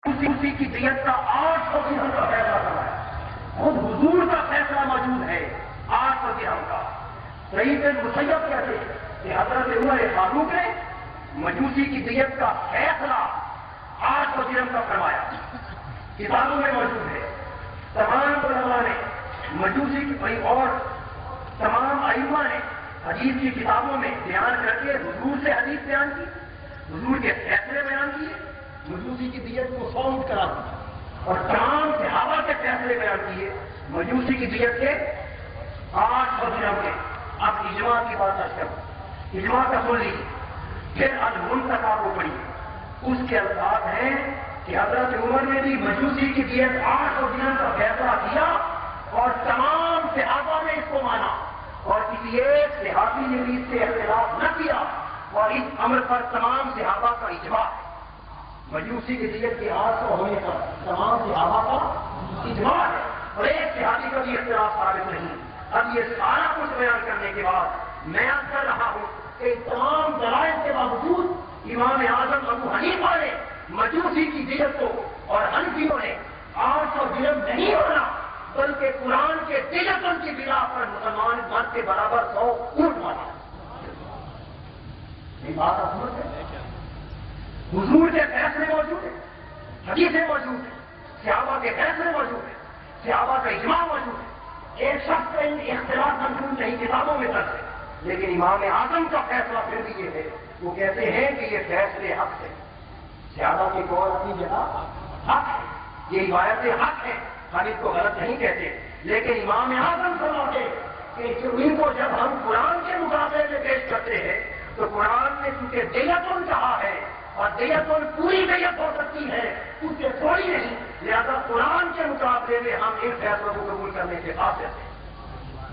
اسی کی دیت کا 800 درہم کا فیصلہ کروایا. خود حضور کا فیصلہ موجود ہے 800 درہم کا. سعید بن مسیب کہتے ہیں کہ حضرت عمر فاروق نے مجوسی کی دیت کا فیصلہ 800 درہم کا کروایا. کتابوں میں موجود ہے. تمام علماء نے مجوسی کی اور تمام ائمہ نے حدیث کی کتابوں میں بیان کر کے حضور سے حدیث بیان کی, حضور کے فیصلے بیان کیے, مجوسی کی دیت کو 100 اونٹ کرا دیا اور تمام صحابہ کے فیصلے بیان کیے مجوسی کی دیت کے 800 درہم کے. اب اجماع کی بات کرو, اجماع کا سن لیجیے. پھر المنتقا کو پڑھیے, اس کے الفاظ ہیں کہ حضرت عمر نے بھی مجوسی کی دیت 800 درہم کا فیصلہ کیا اور تمام صحابہ نے اس کو مانا اور کسی ایک صحابی نے بھی اس سے اختلاف نہ کیا اور اس امر پر تمام صحابہ کا اجماع ہے. مجوسی کی دیت کے 800 ہونے پر تمام صحابہ کا اجماع ہے اور ایک صحابی کا بھی اختلاف ثابت نہیں. اب یہ سارا کچھ بیان کرنے کے بعد میں عرض کر رہا ہوں کہ تمام دلائل کے باوجود امام اعظم ابو حنیفہ نے مجوسی کی دیت کو اور حنفیوں نے 800 درہم نہیں ہونا بلکہ قرآن کے تجسم کی بنا پر مسلمان مرد کے برابر 100 اونٹ مانا. یہ بات آپ سمجھتے ہیں؟ حضور کے فیصلے موجود ہیں, حدیثیں موجود ہیں, صحابہ کے فیصلے موجود ہیں, صحابہ کا اجماع موجود ہے. ایک شخص کا اختلاف منظور نہیں, کتابوں میں درج ہے, لیکن امام اعظم کا فیصلہ پھر بھی یہ ہے, وہ کہتے ہیں کہ یہ فیصلے حق ہے. صحابہ کی قول اپنی جگہ حق ہے, یہ روایتیں حق ہیں, ہم اس کو غلط نہیں کہتے, لیکن امام اعظم فرماتے کہ ان کو جب ہم قرآن کے مقابلے میں پیش کرتے ہیں تو قرآن نے چونکہ دیتن کہا ہے اور دیتن پوری دیت ہو سکتی ہے اس سے تھوڑی نہیں, لہذا قرآن کے مقابلے میں ہم ان فیصلوں کو قبول کرنے کے قابل ہیں.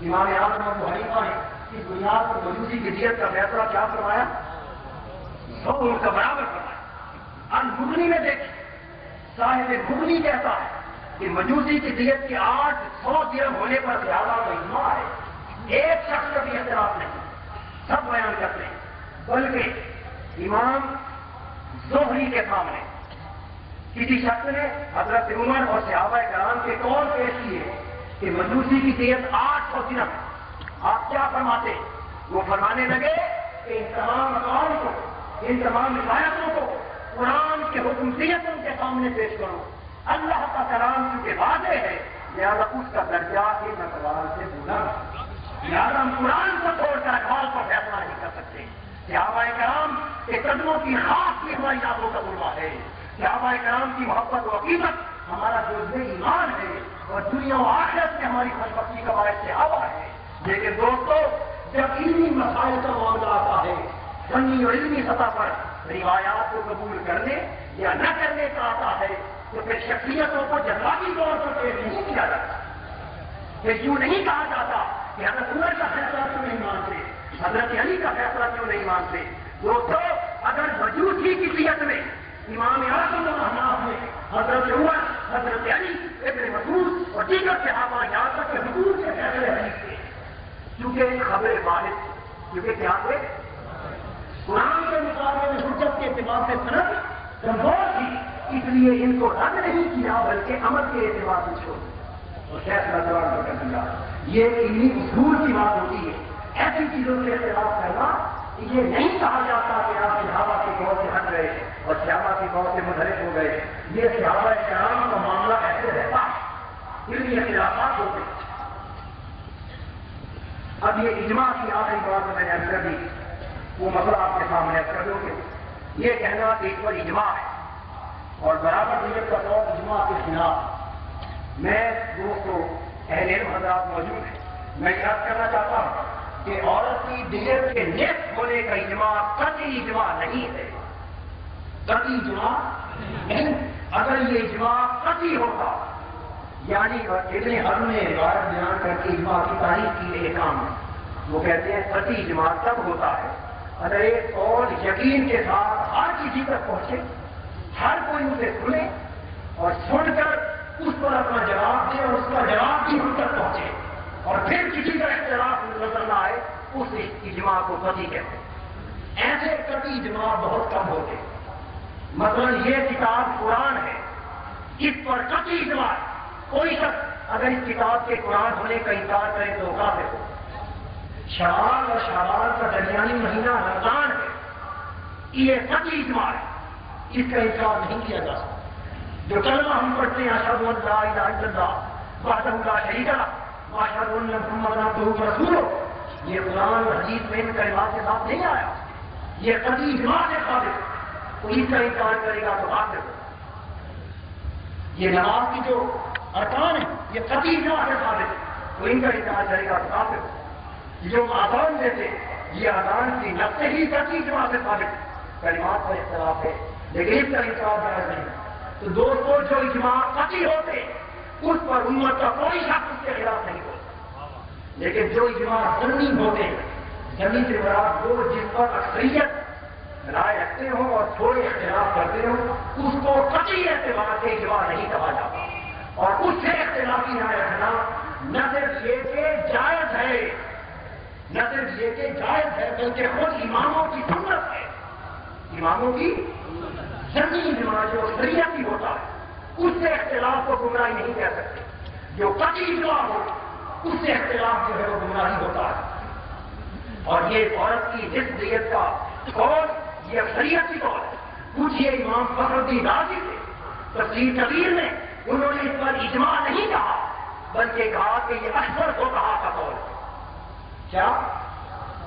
امام اعظم ابو حنیفہ نے اس بنیاد پر مجوسی کی دیت کا فیصلہ کیا فرمایا؟ 100 اونٹ کا برابر فرمایا. المغنی میں دیکھیں, صاحب مغنی کہتا ہے کہ مجوسی کی دیت کے 800 درہم ہونے پر زیادہ کا اجماع ہے, ایک شخص کا بھی اختلاف نہیں, سب بیان کرتے ہیں. بلکہ امام زہری کے سامنے کسی شخص نے حضرت عمر اور صحابہ کرام کے قول پیش کیے کہ مجوسی کی دیت 800 درہم ہے, آپ کیا فرماتے؟ وہ فرمانے لگے کہ ان تمام اقوال کو, ان تمام روایتوں کو قرآن کے حکم دیتوں کے سامنے پیش کرو. اللہ کا کلام کیونکہ واضح ہے لہذا اس کا درجہ ان اقوال سے بولا, لہذا ہم قرآن کو چھوڑ کر اقوال پر فیصلہ نہیں کر سکتے. صحابہ کرام کے قدموں کی خاص بھی ہماری یادوں کا بلوا ہے, صحابہ کرام کی محبت و عقیدت ہمارا جزو ایمان ہے اور دنیا و آخرت میں ہماری خوشبختی کا باعث صحابہ ہے. لیکن دوستو, جب علمی مسائل کا معاملہ آتا ہے, فنی اور علمی سطح پر روایات کو قبول کرنے یا نہ کرنے کا آتا ہے, تو پھر شخصیتوں کو جذباتی طور پر پیش نہیں کیا جاتا. پھر یوں نہیں کہا جاتا کہ حضرت عمر کا فیصلہ کیوں نہیں مانتے, حضرت علی کا فیصلہ کیوں نہیں مانتے. دوستو, اگر مجوسی کی دیت میں امام اعظم و احناف نے حضرت عمر, حضرت علی, ابن مسعود اور دیگر صحابہ یہاں تک کہ حضور کے فیصلے حدیث تھے, کیونکہ خبر واحد, کیونکہ کیا تھے, قرآن کے مقابلے میں حجت کے اعتبار سے سند کمزور تھی, اس لیے ان کو رد نہیں کیا بلکہ عمل کے اعتبار سے چھوڑ اور فیصلہ قرآن کر دیا. یہ علمی اصول کی بات ہوتی ہے. ایسی چیزوں سے اختلاف کرنا یہ نہیں کہا جاتا کہ آپ صحابہ کے قول سے ہٹ گئے اور صحابہ کے قول سے منحرف ہو گئے. یہ صحابہ کرام کا معاملہ ایسے رہتا ہے, علمی اختلافات ہوتے ہیں. اب یہ اجماع کی آخری بات میں نے عرض کر دی, وہ مسئلہ آپ کے سامنے عرض کر دوں گے. یہ کہنا کہ اس پر اجماع ہے اور برابر دیت کا قول اجماع کے خلاف. میں دوستو اہل علم حضرات موجود ہیں, میں یاد کرنا چاہتا ہوں کہ عورت کی دیت کے نصف ہونے کا اجماع قطعی اجماع نہیں ہے, قطعی اجماع نہیں. اگر یہ اجماع قطعی ہوتا, یعنی ابن حزم نے روایت بیان کر کے اجماع کی تاریخ کی ایک کام ہے, وہ کہتے ہیں قطعی اجماع تب ہوتا ہے اگر ایک قول یقین کے ساتھ ہر کسی تک پہنچے, ہر کوئی اسے سنے اور سن کر اس پر اپنا جواب دے اور اس کا جواب بھی ان تک پہنچے اور پھر کسی کا اختلاف نظر نہ آئے, اس اجماع کو قطعی کہتے ہیں. ایسے قطعی اجماع بہت کم ہوتے. مثلا یہ کتاب قرآن ہے اس پر قطعی اجماع ہے. کوئی شخص اگر اس کتاب کے قرآن ہونے کا انکار کرے تو کافر ہو. شوال اور شوال کا درمیانی مہینہ رمضان ہے، یہ قطعی اجماع ہے، اس کا انکار نہیں کیا جا سکتا. جو کلمہ ہم پڑھتے ہیں اشہد ان لا الہ الا اللہ وحدہ لا شریک لہ واشہد ان محمدا عبدہ ورسولہ، یہ قرآن اور حدیث میں ان کلمات کے ساتھ نہیں آیا، یہ قطعی اجماع سے ثابت ہے. کوئی اس کا انکار کرے گا تو کافر ہو. یہ نماز کی جو ارکان ہیں یہ قطعی اجماع سے ثابت ہے، کوئی ان کا انکار کرے گا تو کافر ہو. جو آزان دیتے یہ آزان کی نفس ہی قطعی اجماع سے ثابت ہے. کلمات پر اختلاف ہے لیکن اس کا انکار جائز نہیں. تو دوستو جو اجماع قطعی ہوتے اس پر امت کا کوئی شخص اس کے خلاف نہیں ہوتا، لیکن جو اجماع ضمنی ہوتے ہیں، ضمنی سے مراد وہ جس پر اکثریت رائے رکھتے ہوں اور تھوڑے اختلاف کرتے ہوں اس کو قطعی اعتبار سے اجماع نہیں کہا جاتا. اور اس سے اختلافی رائے رکھنا نہ صرف یہ کہ جائز ہے، نہ صرف یہ کہ جائز ہے بلکہ خود اماموں کی سنت ہے. اماموں کی ضمنی اجماع جو شریعتی ہوتا ہے اس سے اختلاف کو گمراہی نہیں کہہ سکتے. جو قطعی اجماع ہو اس سے اختلاف جو ہے وہ گمراہی ہوتا ہے. اور یہ عورت کی جس دیت کا قول یہ اکثریت کی قول ہے. پوچھئے امام فخر الدین رازی سے تفسیر کبیر میں، انہوں نے اس پر اجماع نہیں کہا بلکہ کہا کہ یہ اکثر کو کہا کا قول ہے. کیا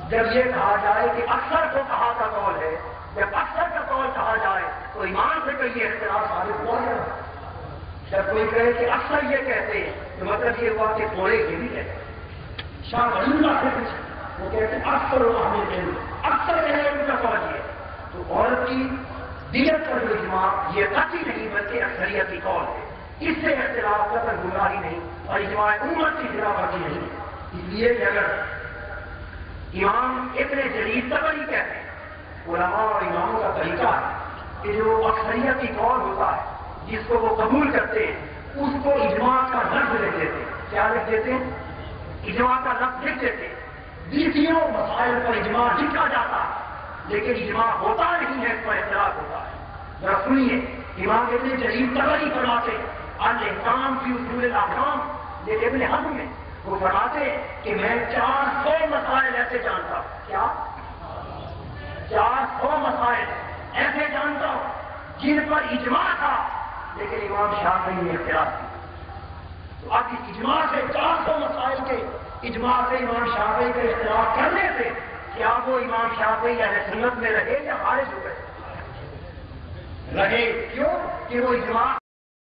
جب یہ کہا جائے کہ اکثر کو کہا کا قول ہے، جب اکثر کا قول کہا جائے تو ایمان سے کہیے اختلاف ثابت ہوا ہے. جب کوئی کہے کہ اکثر یہ کہتے ہیں تو مطلب یہ ہوا کہ تھوڑے یہ بھی کہتے ہیں. شاہ ولی اللہ سے کچھ وہ کہتے ہیں اکثر اکثر ہے ان کا قول یہ. تو عورت کی دیت پر جو اجماع یہ قطعی نہیں بلکہ اکثریتی قول ہے. اس سے اختلاف کا پر گمراہی نہیں اور اجماع امت کی خلاف ورزی نہیں ہے. اس لیے کہ اگر امام ابن جریر طبری کہتے ہیں، علماء اور اماموں کا طریقہ ہے کہ جو اکثریتی قول ہوتا ہے جس کو وہ قبول کرتے ہیں اس کو اجماع کا لفظ لکھ دیتے ہیں. کیا لکھ دیتے ہیں؟ اجماع کا لفظ لکھ دیتے ہیں. 20 مسائل پر اجماع لکھا جاتا ہے لیکن اجماع ہوتا نہیں ہے، اس پر اختلاف ہوتا ہے. ذرا سنیے، امام ابن جریر طبری فرماتے ہیں الاحکام فی اصول الاحکام یہ ابن حزم میں وہ فرماتے ہیں کہ میں 400 مسائل ایسے جانتا ہوں. کیا 400 مسائل ایسے جانتا ہوں جن پر اجماع تھا لیکن امام شافعی نے اختلاف کیا. تو اب اس اجماع سے 400 مسائل کے اجماع سے امام شافعی کا اختلاف کرنے سے کیا وہ امام شافعی اہل سنت میں رہے یا خارج ہو گئے؟ رہے. کیوں کہ وہ اجماع